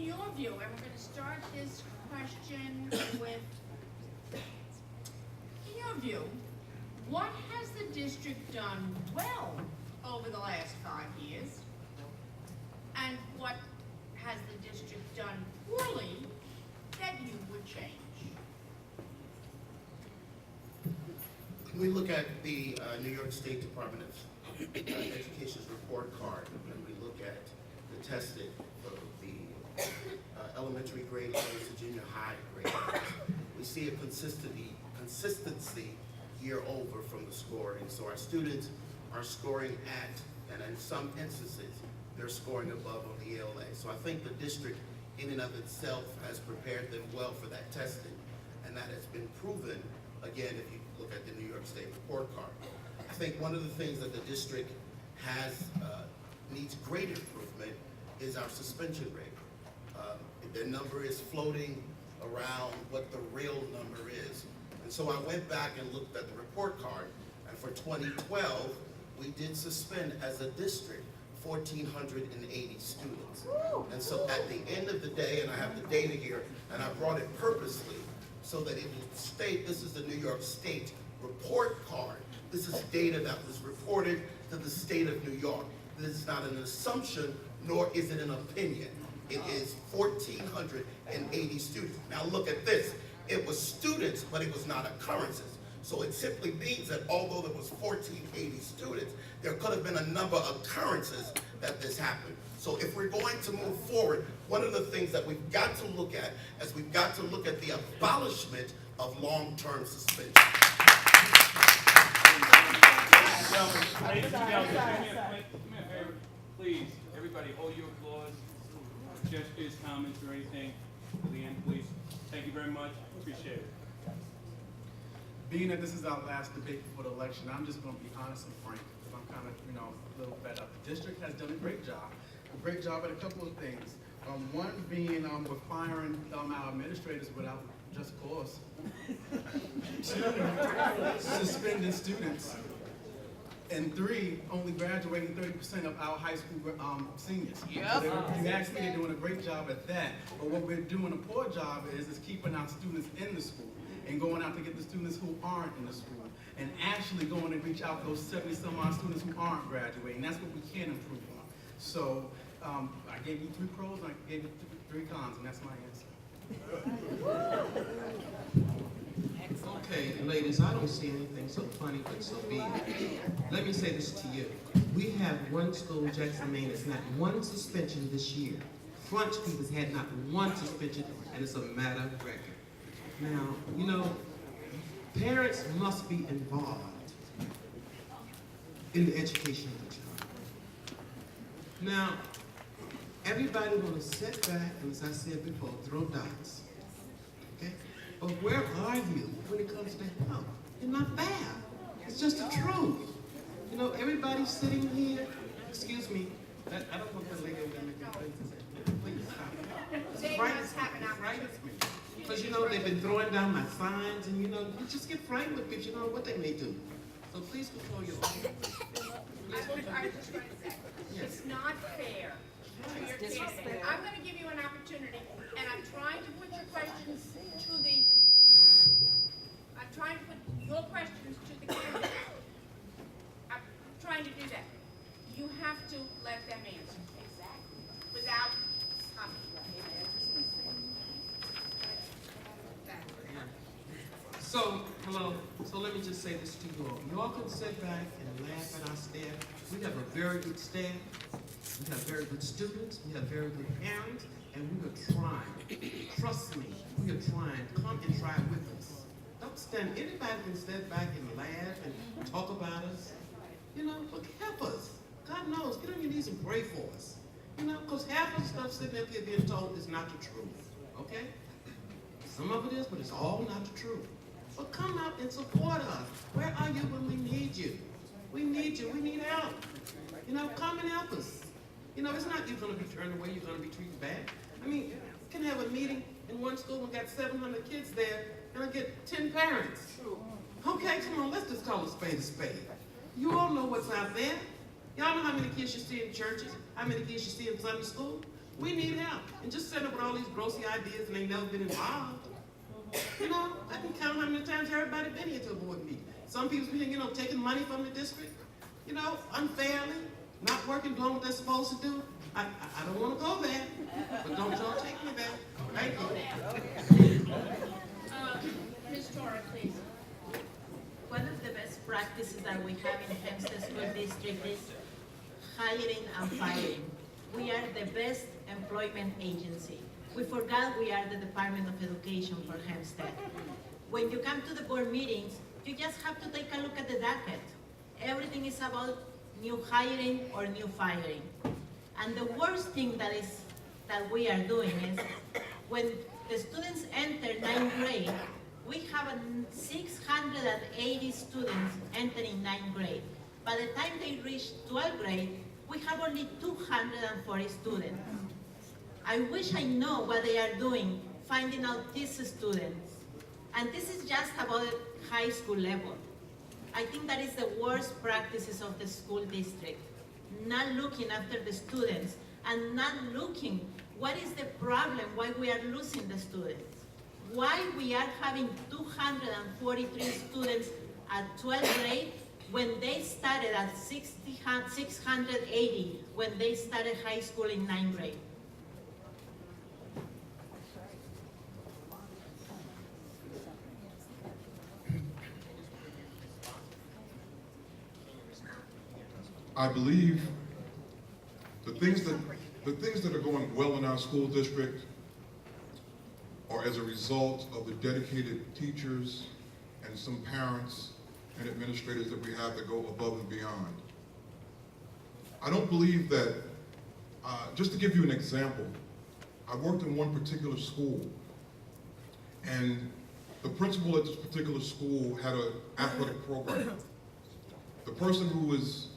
your view, and we're going to start this question with, in your view, what has the district done well over the last 5 years? And what has the district done poorly that you would change? We look at the New York State Department of Education's report card, and we look at the testing for the elementary grade levels to junior high grade levels. We see a consistency year over from the scoring. So our students are scoring at, and in some instances, they're scoring above on the ELA. So I think the district in and of itself has prepared them well for that testing, and that has been proven, again, if you look at the New York State report card. I think one of the things that the district has needs great improvement is our suspension rate. Their number is floating around what the real number is. And so I went back and looked at the report card, and for 2012, we did suspend as a district 1,480 students. And so at the end of the day, and I have the data here, and I brought it purposely so that it will state, this is the New York State report card. This is data that was reported to the state of New York. This is not an assumption, nor is it an opinion. It is 1,480 students. Now look at this. It was students, but it was not occurrences. So it simply means that although there was 1,480 students, there could have been a number of occurrences that this happened. So if we're going to move forward, one of the things that we've got to look at is we've got to look at the abolishment of long-term suspension. Ladies and gentlemen, do me a favor, please, everybody, hold your applause, gestures, comments, or anything to the end, please. Thank you very much. Appreciate it. Being that this is our last debate before the election, I'm just going to be honest and frank, because I'm kind of, a little fed up. The district has done a great job at a couple of things. One being we're firing our administrators without just cause. Two, suspending students. And three, only graduating 30% of our high school seniors. Yep. So you actually are doing a great job at that. But what we're doing a poor job is keeping our students in the school and going out to get the students who aren't in the school and actually going to reach out those 70 some odd students who aren't graduating. That's what we can improve on. So I gave you 3 pros and I gave you 3 cons, and that's my answer. Okay, ladies, I don't see anything so funny, but so be it. Let me say this to you. We have one school, Jackson, Maine, that's not one suspension this year. Front Street has had not one suspension, and it's a matter of record. Now, parents must be involved in the education of the child. Now, everybody want to sit back and, as I said before, throw dice. Okay? But where are you when it comes to health? You're not there. It's just the truth. Everybody's sitting here. Excuse me. I don't want that lady over there making faces. Please stop. They must have an opportunity. Because they've been throwing down my signs, and you just get frightened with people. You know what they may do. So please control your own. I was just going to say, it's not fair to your candidate. I'm going to give you an opportunity, and I'm trying to put your questions to the. I'm trying to put your questions to the candidate. I'm trying to do that. You have to let them answer. Exactly. Without comment. So, hello. So let me just say this to you all. You all can sit back and laugh at our staff. We have a very good staff. We have very good students. We have very good parents. And we are trying. Trust me, we are trying. Come and try with us. Don't stand. Anybody can stand back and laugh and talk about us. Look, help us. God knows. Get on your knees and pray for us. Because half of the stuff sitting up here being told is not the truth. Okay? Some of it is, but it's all not the truth. But come out and support us. Where are you when we need you? We need you. We need help. Come and help us. It's not you're going to be turned away. You're going to be treated bad. You can have a meeting in one school and got 700 kids there, and I get 10 parents. Okay, come on. Let's just call a spade a spade. You all know what's out there. Y'all know how many kids you see in churches, how many kids you see in Sunday school. We need help. And just sitting up with all these grossy ideas and they never been involved. You know, I can count how many times everybody been here to a board meeting. Some people's been, you know, taking money from the district, you know, unfairly, not working, doing what they're supposed to do. I don't want to go there, but don't y'all take me there. Thank you. Ms. Torres, please. One of the best practices that we have in Hempstead School District is hiring and firing. We are the best employment agency. We forgot we are the Department of Education for Hempstead. When you come to the board meetings, you just have to take a look at the docket. Everything is about new hiring or new firing. And the worst thing that we are doing is when the students enter 9th grade, we have 680 students entering 9th grade. By the time they reach 12th grade, we have only 240 students. I wish I know what they are doing, finding out these students. And this is just about high school level. I think that is the worst practices of the school district. Not looking after the students and not looking what is the problem, why we are losing the students. Why we are having 243 students at 12th grade when they started at 680 when they started high school in 9th grade. I believe the things that are going well in our school district are as a result of the dedicated teachers and some parents and administrators that we have that go above and beyond. I don't believe that, just to give you an example, I worked in one particular school, and the principal at this particular school had an athletic program. The person who was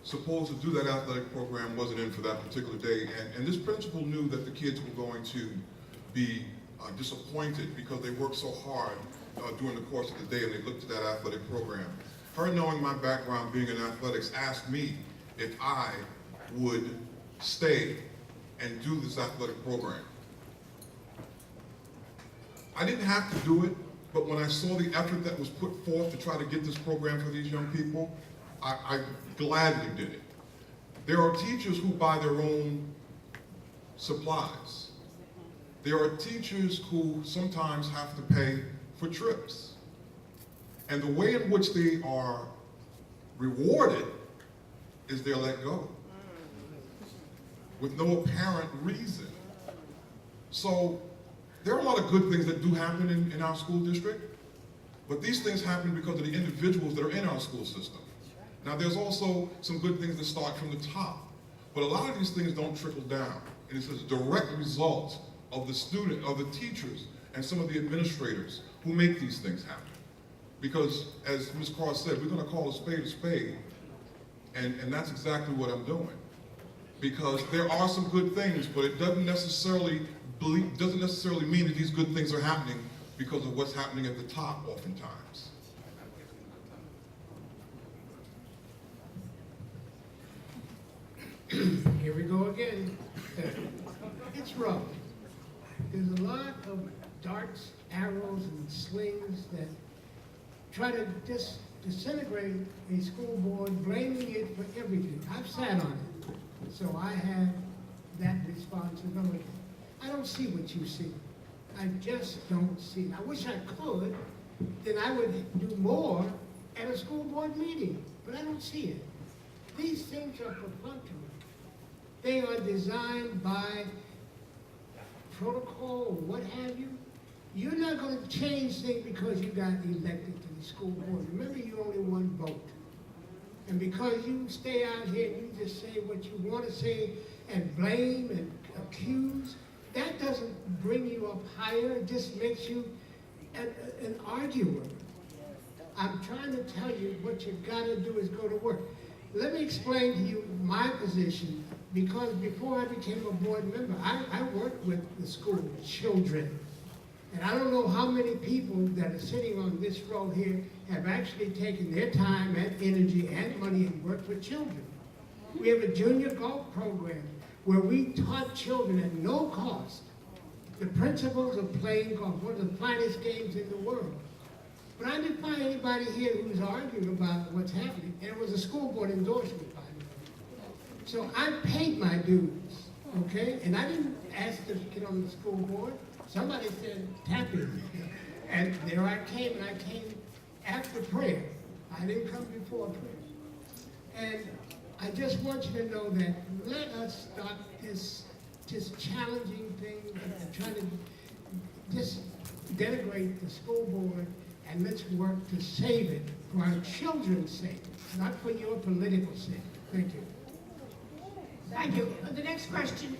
supposed to do that athletic program wasn't in for that particular day, and this principal knew that the kids were going to be disappointed because they worked so hard during the course of the day and they looked at that athletic program. Her, knowing my background being in athletics, asked me if I would stay and do this athletic program. I didn't have to do it, but when I saw the effort that was put forth to try to get this program for these young people, I gladly did it. There are teachers who buy their own supplies. There are teachers who sometimes have to pay for trips. And the way in which they are rewarded is they're let go with no apparent reason. So there are a lot of good things that do happen in our school district, but these things happen because of the individuals that are in our school system. Now, there's also some good things that start from the top, but a lot of these things don't trickle down. And it's a direct result of the student, of the teachers, and some of the administrators who make these things happen. Because, as Ms. Cross said, we're going to call a spade, and that's exactly what I'm doing. Because there are some good things, but it doesn't necessarily mean that these good things are happening because of what's happening at the top oftentimes. Here we go again. It's rough. There's a lot of darts, arrows, and slings that try to disintegrate a school board, blaming it for everything. I've sat on it, so I have that responsibility. I don't see what you see. I just don't see it. I wish I could, then I would do more at a school board meeting, but I don't see it. These things are perfunctory. They are designed by protocol or what have you. You're not going to change things because you got elected to the school board. Remember, you only one vote. And because you stay out here and you just say what you want to say and blame and accuse, that doesn't bring you up higher. It just makes you an arguer. I'm trying to tell you what you got to do is go to work. Let me explain to you my position, because before I became a board member, I worked with the school children. And I don't know how many people that are sitting on this row here have actually taken their time and energy and money and worked with children. We have a junior golf program. where we taught children at no cost the principles of playing golf, one of the finest games in the world. But I didn't find anybody here who's arguing about what's happening, and it was a school board endorsement, by the way. So I paid my dues, okay? And I didn't ask to get on the school board. Somebody said, tap in. And there I came, and I came after prayer. I didn't come before prayer. And I just want you to know that let us stop this challenging thing and trying to just denigrate the school board, and let's work to save it for our children's sake, not for your political sake. Thank you. Thank you. The next question